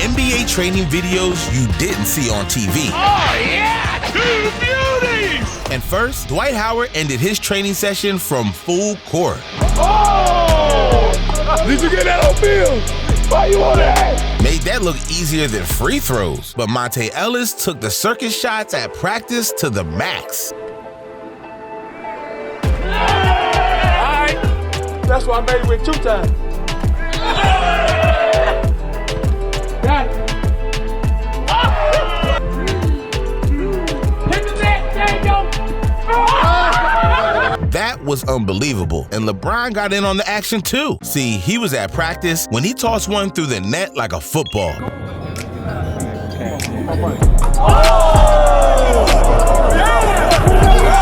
NBA training videos you didn't see on TV. Oh, yeah! Two beauties! And first, Dwight Howard ended his training session from full court. Oh! Did you get that on film? Why you on that? Made that look easier than free throws. But Monte Ellis took the circus shots at practice to the max. Alright. That's why I made it with 2 times. Got it. That was unbelievable, and LeBron got in on the action too. See, he was at practice when he tossed one through the net like a football.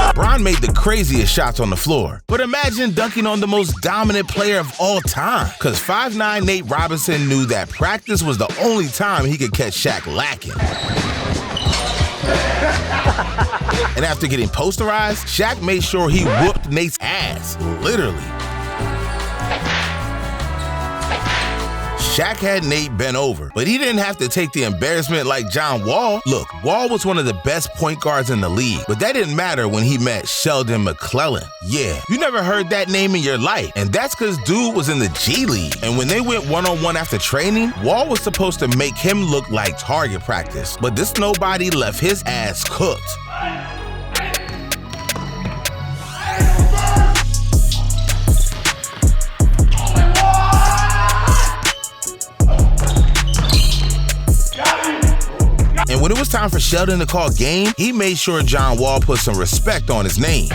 LeBron made the craziest shots on the floor, but imagine dunking on the most dominant player of all time, because 5'9" Nate Robinson knew that practice was the only time he could catch Shaq lacking. And after getting posterized, Shaq made sure he whooped Nate's ass, literally. Shaq had Nate bent over, but he didn't have to take the embarrassment like John Wall. Look, Wall was one of the best point guards in the league, but that didn't matter when he met Sheldon McClellan. Yeah, you never heard that name in your life, and that's because dude was in the G League. And when they went one-on-one after training, Wall was supposed to make him look like target practice, but this nobody left his ass cooked. And when it was time for Sheldon to call game, he made sure John Wall put some respect on his name.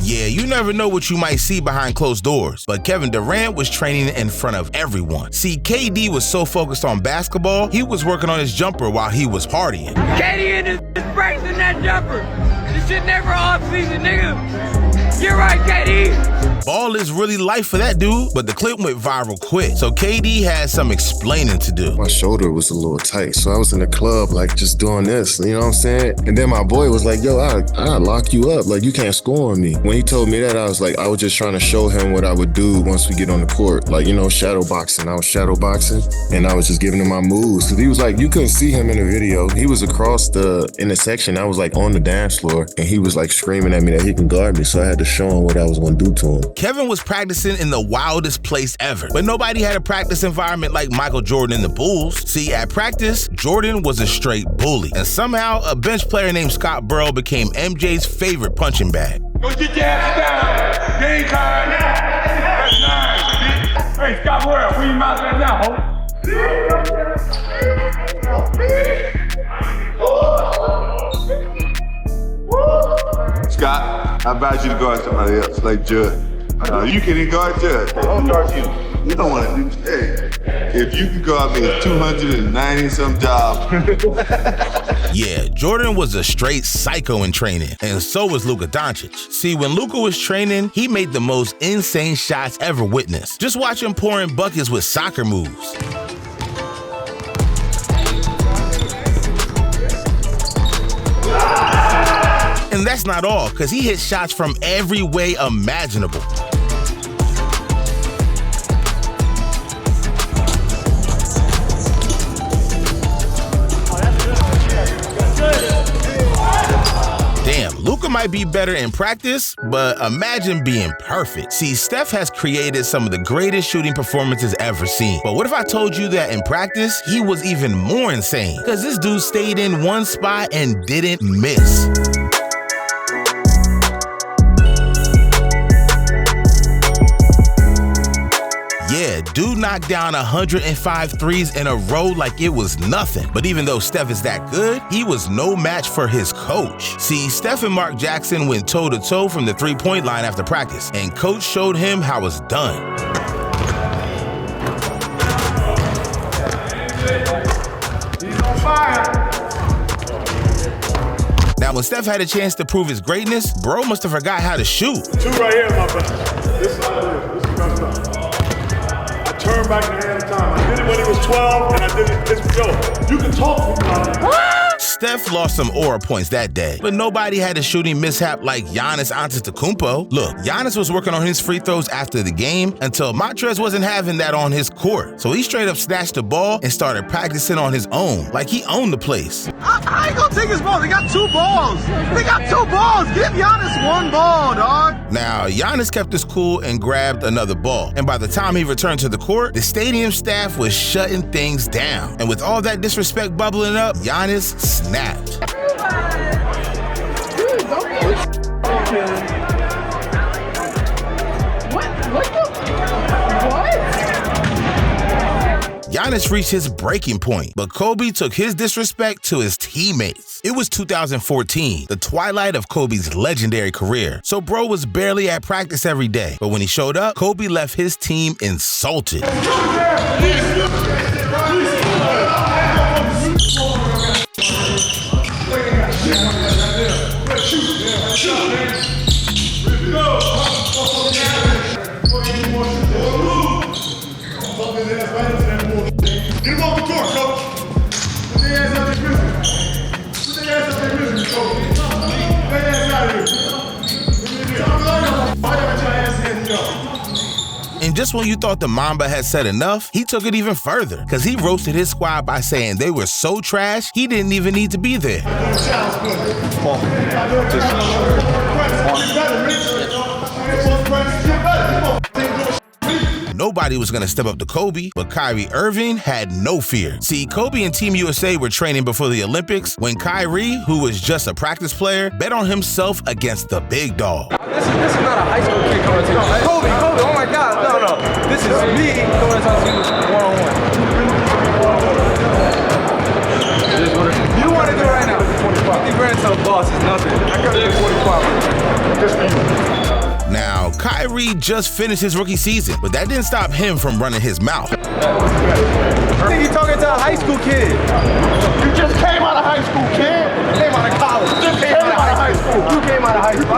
Yeah, you never know what you might see behind closed doors, but Kevin Durant was training in front of everyone. See, KD was so focused on basketball, he was working on his jumper while he was partying. KD in his practicing that jumper. This shit never off-season, nigga. You're right, KD. Ball is really life for that dude, but the clip went viral quick, so KD had some explaining to do. My shoulder was a little tight, so I was in the club, like, just doing this, you know what I'm saying? And then my boy was like, yo, I'll lock you up, like, you can't score on me. When he told me that, I was like, I was just trying to show him what I would do once we get on the court. Like, you know, shadow boxing. I was shadow boxing, and I was just giving him my moves. So he was like, you couldn't see him in the video. He was across in the section. I was, like, on the dance floor, and he was, like, screaming at me that he can guard me, so I had to show him what I was going to do to him. Kevin was practicing in the wildest place ever, but nobody had a practice environment like Michael Jordan and the Bulls. See, at practice, Jordan was a straight bully, and somehow a bench player named Scott Burrell became MJ's favorite punching bag. Go get your ass down. Game time now. That's nice. Hey, Scott Burrell, where you mouth at now, ho? Scott, I advise you to guard somebody else, like Judd. You can guard Judd. I'll guard you. You don't want to do that. If you can guard me, it's 290-some jobs. Yeah, Jordan was a straight psycho in training, and so was Luka Dončić. See, when Luka was training, he made the most insane shots ever witnessed. Just watch him pouring buckets with soccer moves. And that's not all, because he hit shots from every way imaginable. Damn, Luka might be better in practice, but imagine being perfect. See, Steph has created some of the greatest shooting performances ever seen. But what if I told you that in practice, he was even more insane? Because this dude stayed in one spot and didn't miss. Yeah, dude knocked down 105 threes in a row like it was nothing. But even though Steph is that good, he was no match for his coach. See, Steph and Mark Jackson went toe-to-toe from the three-point line after practice, and coach showed him how it's done. He's on fire. Now, when Steph had a chance to prove his greatness, bro must have forgot how to shoot. 2 right here, my brother. This is how it is. This is messed up. Turn back in the hand of time. I did it when he was 12, and I did it this. Yo, you can talk to me about that. Steph lost some aura points that day, but nobody had a shooting mishap like Giannis Antetokounmpo. Look, Giannis was working on his free throws after the game until Montrez wasn't having that on his court. So he straight up snatched the ball and started practicing on his own, like he owned the place. I ain't gonna take his ball. They got 2 balls. They got 2 balls. Give Giannis 1 ball, dog. Now, Giannis kept his cool and grabbed another ball. And by the time he returned to the court, the stadium staff was shutting things down. And with all that disrespect bubbling up, Giannis snapped. Giannis reached his breaking point, but Kobe took his disrespect to his teammates. It was 2014, the twilight of Kobe's legendary career, so bro was barely at practice every day. But when he showed up, Kobe left his team insulted. Get him off the court, coach. Put their ass out there, business. Put their ass out there, business, coach. Put their ass out of here. And just when you thought the Mamba had said enough, he took it even further, because he roasted his squad by saying they were so trash, he didn't even need to be there. Nobody was going to step up to Kobe, but Kyrie Irving had no fear. See, Kobe and Team USA were training before the Olympics when Kyrie, who was just a practice player, bet on himself against the big dog. This is not a high school kid coming to you. Kobe, oh my God, no. This is me coming to talk to you one-on-one. You want to do it right now. 50 grand to a boss is nothing. I got to do 45. Just for you. Now, Kyrie just finished his rookie season, but that didn't stop him from running his mouth. I think you're talking to a high school kid. You just came out of high school, kid. You came out of college. You just came out of high school. You came out of high school.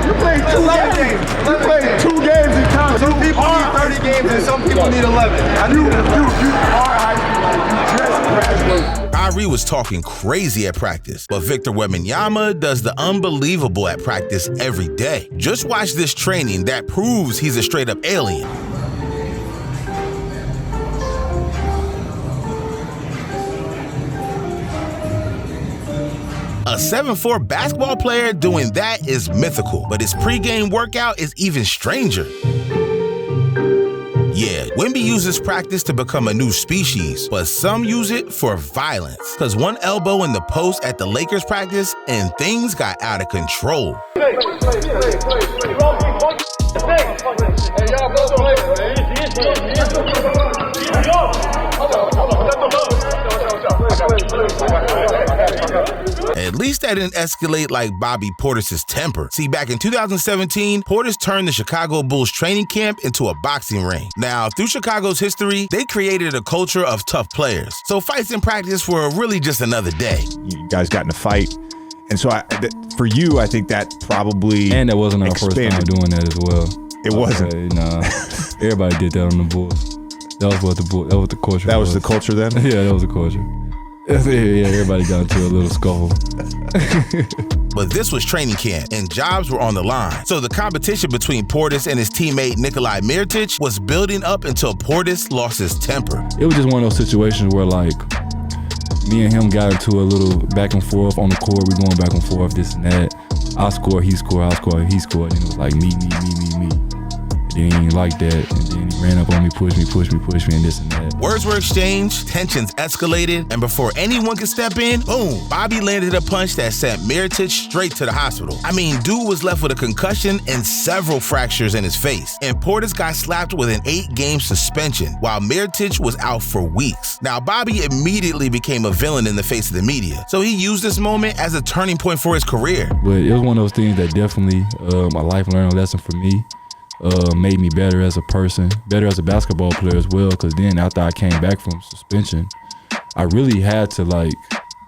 You played 2 games. You played 2 games in college. Some people need 30 games and some people need 11. You are high school. You just graduated. Kyrie was talking crazy at practice, but Victor Wembanyama does the unbelievable at practice every day. Just watch this training that proves he's a straight-up alien. A 7'4" basketball player doing that is mythical, but his pregame workout is even stranger. Yeah, Wemby uses practice to become a new species, but some use it for violence. Cause one elbow in the post at the Lakers practice and things got out of control. At least that didn't escalate like Bobby Portis' temper. See, back in 2017, Portis turned the Chicago Bulls training camp into a boxing ring. Now, through Chicago's history, they created a culture of tough players. So fights in practice were really just another day. You guys got in a fight. And so for you, I think that probably And that wasn't our first time doing that as well. It wasn't. Nah, everybody did that on the Bulls. That was what the culture was. That was the culture then? Yeah, that was the culture. Yeah, everybody got into a little scuffle. But this was training camp, and jobs were on the line. So the competition between Portis and his teammate Nikolai Mirotić was building up until Portis lost his temper. It was just one of those situations where, like, me and him got into a little back and forth on the court. We going back and forth, this and that. I score, he score, I score, he scored. And it was like me. And then he didn't like that. And then he ran up on me, pushed me, and this and that. Words were exchanged, tensions escalated, and before anyone could step in, boom, Bobby landed a punch that sent Mirotić straight to the hospital. I mean, dude was left with a concussion and several fractures in his face. And Portis got slapped with an 8-game suspension, while Mirotić was out for weeks. Now, Bobby immediately became a villain in the face of the media, so he used this moment as a turning point for his career. But it was one of those things that definitely a life learning lesson for me. Made me better as a person, better as a basketball player as well, because then after I came back from suspension, I really had to like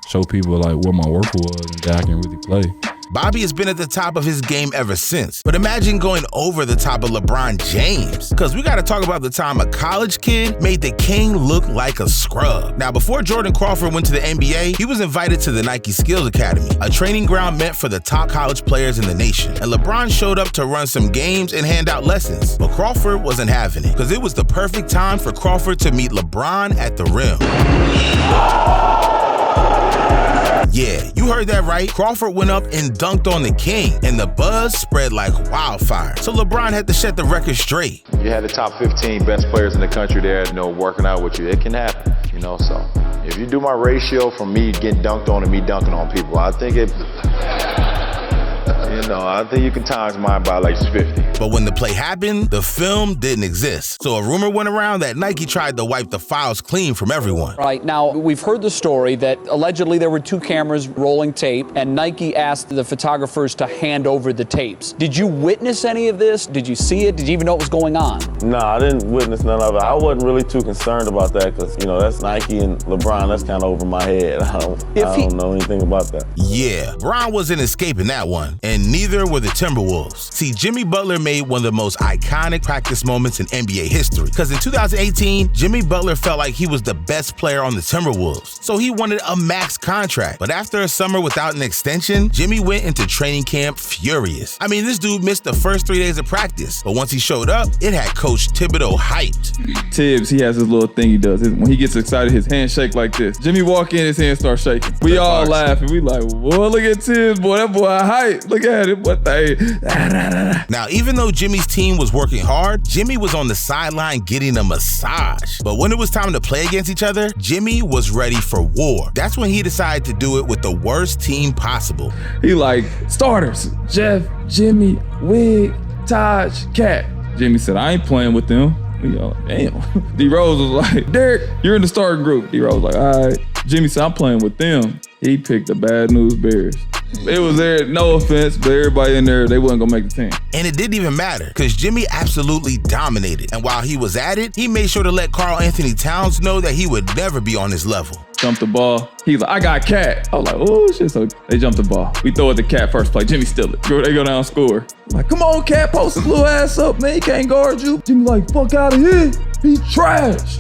show people like what my work was and that I can really play. Bobby has been at the top of his game ever since. But imagine going over the top of LeBron James. Because we got to talk about the time a college kid made the king look like a scrub. Now, before Jordan Crawford went to the NBA, he was invited to the Nike Skills Academy, a training ground meant for the top college players in the nation. And LeBron showed up to run some games and hand out lessons. But Crawford wasn't having it, because it was the perfect time for Crawford to meet LeBron at the rim. Yeah, you heard that right. Crawford went up and dunked on the king, and the buzz spread like wildfire. So LeBron had to set the record straight. You had the top 15 best players in the country there, working out with you. It can happen, so if you do my ratio from me getting dunked on and me dunking on people, I think I think you can times mine by like 50. But when the play happened, the film didn't exist. So a rumor went around that Nike tried to wipe the files clean from everyone. Right, now we've heard the story that allegedly there were 2 cameras rolling tape and Nike asked the photographers to hand over the tapes. Did you witness any of this? Did you see it? Did you even know what was going on? No, I didn't witness none of it. I wasn't really too concerned about that because, that's Nike and LeBron. That's kind of over my head. I don't know anything about that. Yeah, Bron wasn't escaping that one, and neither were the Timberwolves. See, Jimmy Butler made one of the most iconic practice moments in NBA history, because in 2018, Jimmy Butler felt like he was the best player on the Timberwolves, so he wanted a max contract. But after a summer without an extension, Jimmy went into training camp furious. I mean, this dude missed the first 3 days of practice, but once he showed up, it had Coach Thibodeau hyped. Tibbs, he has his little thing he does. When he gets excited, his hands shake like this. Jimmy walk in, his hands start shaking. We all laugh, and we like, whoa, look at Tibbs, boy, that boy hype. Look at him, what the? Now, even though Jimmy's team was working hard, Jimmy was on the sideline getting a massage. But when it was time to play against each other, Jimmy was ready for war. That's when he decided to do it with the worst team possible. He like, starters, Jeff, Jimmy, Wig, Taj, Cat. Jimmy said, I ain't playing with them. We all, damn. D Rose was like, Derek, you're in the starting group. D Rose was like, all right. Jimmy said, I'm playing with them. He picked the Bad News Bears. It was there, no offense, but everybody in there, they wasn't gonna make the team. And it didn't even matter, because Jimmy absolutely dominated. And while he was at it, he made sure to let Karl Anthony Towns know that he would never be on his level. Jumped the ball. He's like, I got Cat. I was like, oh shit. So they jumped the ball. We throw it to Cat first play. Jimmy steal it. They go down, score. I'm like, come on, Cat, post his little ass up, man. He can't guard you. Jimmy like, fuck out of here. He trash.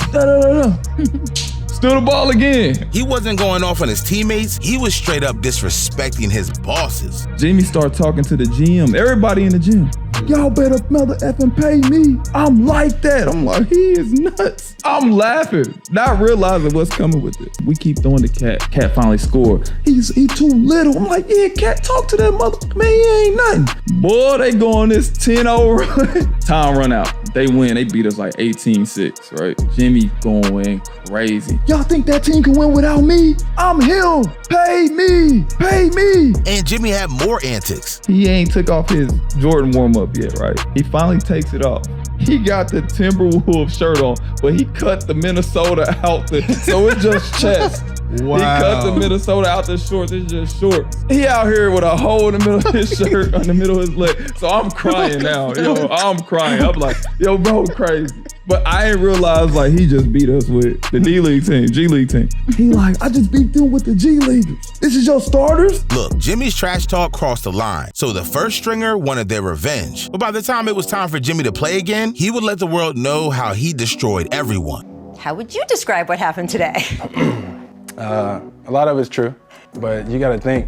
Steal the ball again. He wasn't going off on his teammates. He was straight up disrespecting his bosses. Jimmy started talking to the GM, everybody in the gym. Y'all better mother effing pay me. I'm like that. I'm like, he is nuts. I'm laughing, not realizing what's coming with it. We keep throwing the Cat. Cat finally scored. He too little. I'm like, yeah, Cat, talk to that mother. Man, he ain't nothing. Boy, they go on this 10-0 run. Time run out. They win. They beat us like 18-6, right? Jimmy going crazy. Y'all think that team can win without me? I'm him. Pay me. Pay me. And Jimmy had more antics. He ain't took off his Jordan warm-up yet, right? He finally takes it off. He got the Timberwolves shirt on, but he cut the Minnesota out so it's just chest. Wow. He cut the Minnesota out the shorts, it's just shorts. He out here with a hole in the middle of his shirt, on the middle of his leg. So I'm crying now, yo, I'm crying. I'm like, yo, bro, crazy. But I ain't realized like he just beat us with the D-League team, G-League team. He like, I just beat them with the G-Leaguers. This is your starters? Look, Jimmy's trash talk crossed the line. So the first stringer wanted their revenge. But by the time it was time for Jimmy to play again, he would let the world know how he destroyed everyone. How would you describe what happened today? A lot of it's true, but you gotta think,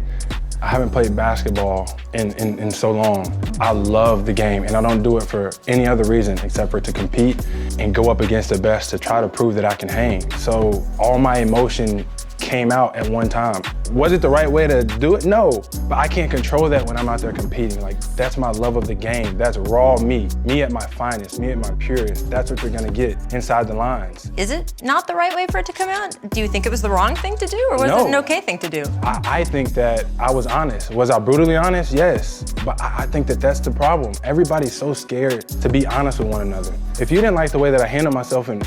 I haven't played basketball in so long. I love the game, and I don't do it for any other reason except for to compete and go up against the best to try to prove that I can hang. So all my emotion came out at one time. Was it the right way to do it? No, but I can't control that when I'm out there competing. Like, that's my love of the game. That's raw me at my finest, me at my purest. That's what you're gonna get inside the lines. Is it not the right way for it to come out? Do you think it was the wrong thing to do, or was it an okay thing to do? I think that I was honest. Was I brutally honest? Yes, but I think that that's the problem. Everybody's so scared to be honest with one another. If you didn't like the way that I handled myself in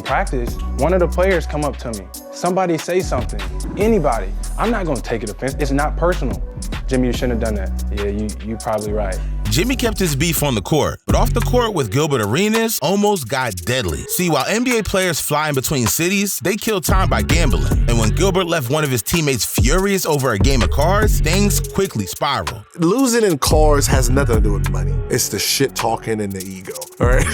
practice, one of the players come up to me. Somebody say something, anybody. I'm not gonna take it offense, it's not personal. Jimmy, you shouldn't have done that. Yeah, you probably right. Jimmy kept his beef on the court, but off the court with Gilbert Arenas almost got deadly. See, while NBA players fly in between cities, they kill time by gambling. And when Gilbert left one of his teammates furious over a game of cards, things quickly spiraled. Losing in cards has nothing to do with money. It's the shit talking and the ego. All right.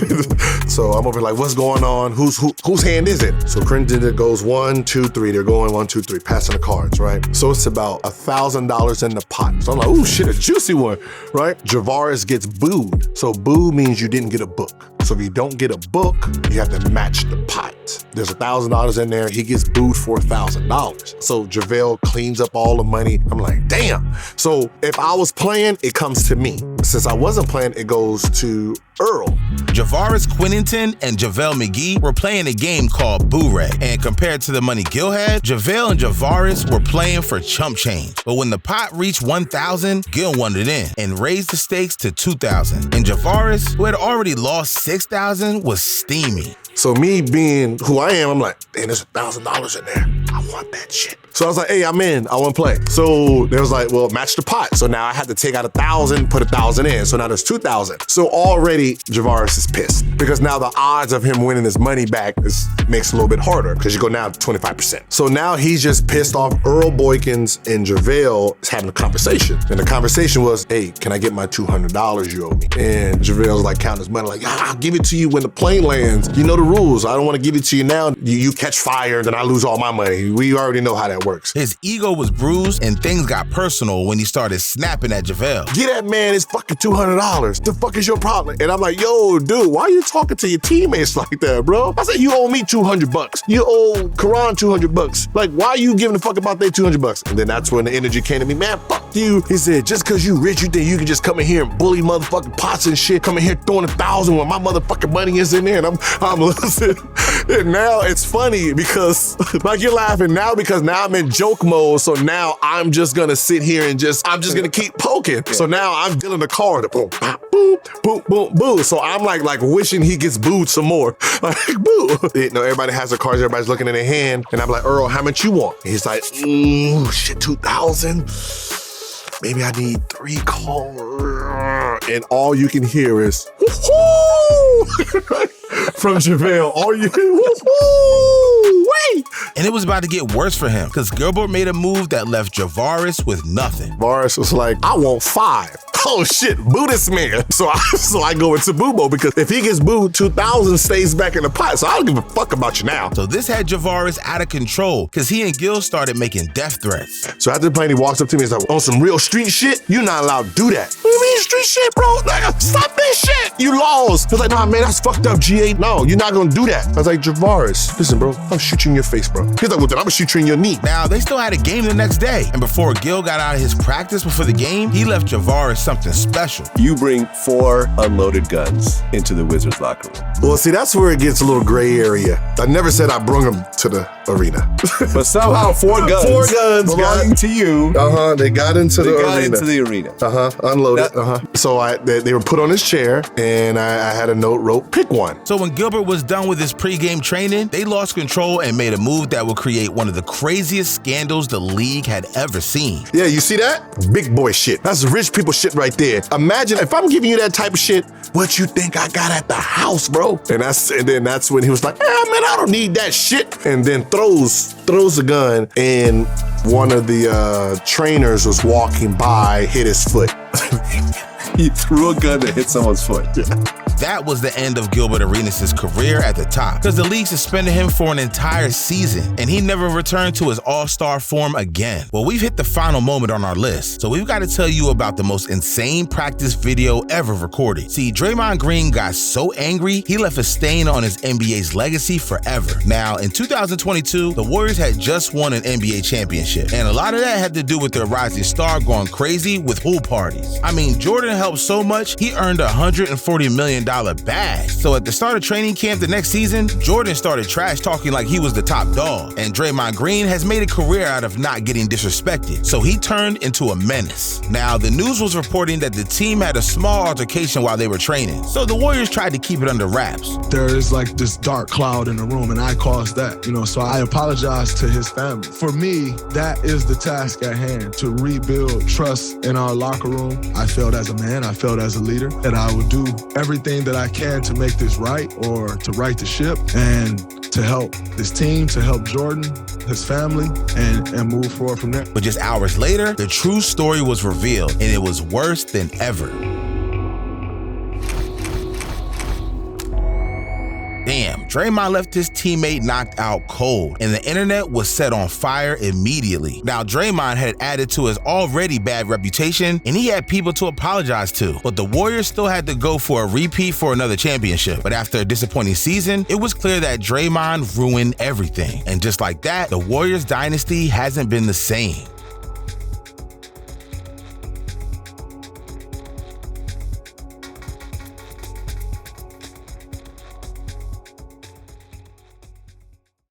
So I'm over like, what's going on? Whose hand is it? So Crinton goes 1, 2, 3. They're going 1, 2, 3, passing the cards, right? So it's about $1,000 in the pot. So I'm like, ooh, shit, a juicy one, right? Javaris gets booed. So boo means you didn't get a book. So if you don't get a book, you have to match the pot. There's $1,000 in there. He gets booed for $1,000. So JaVale cleans up all the money. I'm like, damn. So if I was playing, it comes to me. Since I wasn't playing, it goes to Earl. Javaris Quinnington and JaVale McGee were playing a game called Boo Rag, and compared to the money Gil had, JaVale and Javaris were playing for chump change. But when the pot reached $1,000, Gil wanted in and raised the stakes to $2,000. And Javaris, who had already lost $6,000, was steamy. So me being who I am, I'm like, damn, there's $1,000 in there. I want that shit. So I was like, hey, I'm in. I want to play. So they was like, well, match the pot. So now I had to take out 1,000, put 1,000 in. So now there's 2,000. So already Javaris is pissed because now the odds of him winning his money back makes it a little bit harder because you go now to 25%. So now he's just pissed off. Earl Boykins and JaVale is having a conversation. And the conversation was, hey, can I get my $200 you owe me? And JaVale's like counting his money like, I'll give it to you when the plane lands. You know the rules. I don't want to give it to you now. You catch fire, then I lose all my money. We already know how that works. His ego was bruised and things got personal when he started snapping at JaVale. Get that man his fucking $200. The fuck is your problem? And I'm like, yo, dude, why are you talking to your teammates like that, bro? I said, you owe me $200. You owe Karan $200. Like, why are you giving a fuck about their $200? And then that's when the energy came to me, man, fuck you. He said, just because you rich, you think you can just come in here and bully motherfucking pots and shit, come in here throwing 1,000 when my motherfucking money is in there. And I'm listening. And now it's funny because, like, you're laughing now because now I'm in joke mode. So now I'm just gonna sit here and I'm just gonna keep poking. So now I'm dealing the card. Boom, boom, boom, boom, boom. So I'm like wishing he gets booed some more. Like, boo. You know, everybody has their cards, everybody's looking in their hand. And I'm like, Earl, how much you want? And he's like, shit, 2,000. Maybe I need 3 cards. And all you can hear is, woo-hoo! From JaVale, all you hear, woo-hoo! Wait! And it was about to get worse for him because Gilbert made a move that left Javaris with nothing. Javaris was like, I want 5. Oh shit, boo this man. So I go into boo mode because if he gets booed, 2,000 stays back in the pot. So I don't give a fuck about you now. So this had Javaris out of control because he and Gil started making death threats. So after playing, he walks up to me and he's like, on some real street shit, you're not allowed to do that. What do you mean street shit, bro? Like, stop this shit. You lost. He's like, nah, man, that's fucked up, G8. No, you're not gonna do that. I was like, Javaris, listen, bro, I'll shoot you in your face, bro. He's like, well, then I'm gonna shoot you in your knee. Now, they still had a game the next day. And before Gil got out of his practice before the game, he left Javaris something special. You bring 4 unloaded guns into the Wizards locker room. Well, see, that's where it gets a little gray area. I never said I brung them to the arena. But somehow 4 guns. 4 guns belonging to you. They got into the arena. Into the arena. Unloaded. So they were put on his chair, and I had a note wrote, pick one. So when Gilbert was done with his pregame training, they lost control and made a move that would create one of the craziest scandals the league had ever seen. Yeah, you see that? Big boy shit. That's rich people shit right there. Imagine if I'm giving you that type of shit, what you think I got at the house, bro? And then that's when he was like, man, I don't need that shit. And then throws a gun, and one of the trainers was walking by, hit his foot. He threw a gun to hit someone's foot. That was the end of Gilbert Arenas' career at the top because the league suspended him for an entire season and he never returned to his all-star form again. Well, we've hit the final moment on our list, so we've got to tell you about the most insane practice video ever recorded. See, Draymond Green got so angry, he left a stain on his NBA's legacy forever. Now, in 2022, the Warriors had just won an NBA championship, and a lot of that had to do with their rising star going crazy with pool parties. I mean, Jordan helped so much, he earned $140 million million bag. So at the start of training camp the next season, Jordan started trash talking like he was the top dog. And Draymond Green has made a career out of not getting disrespected. So he turned into a menace. Now, the news was reporting that the team had a small altercation while they were training. So the Warriors tried to keep it under wraps. There is like this dark cloud in the room, and I caused that, so I apologize to his family. For me, that is the task at hand, to rebuild trust in our locker room. I felt as a man, I felt as a leader, that I would do everything that I can to make this right, or to right the ship, and to help this team, to help Jordan, his family, and move forward from there. But just hours later, the true story was revealed, and it was worse than ever. Damn, Draymond left his teammate knocked out cold, and the internet was set on fire immediately. Now, Draymond had added to his already bad reputation, and he had people to apologize to. But the Warriors still had to go for a repeat for another championship. But after a disappointing season, it was clear that Draymond ruined everything. And just like that, the Warriors dynasty hasn't been the same.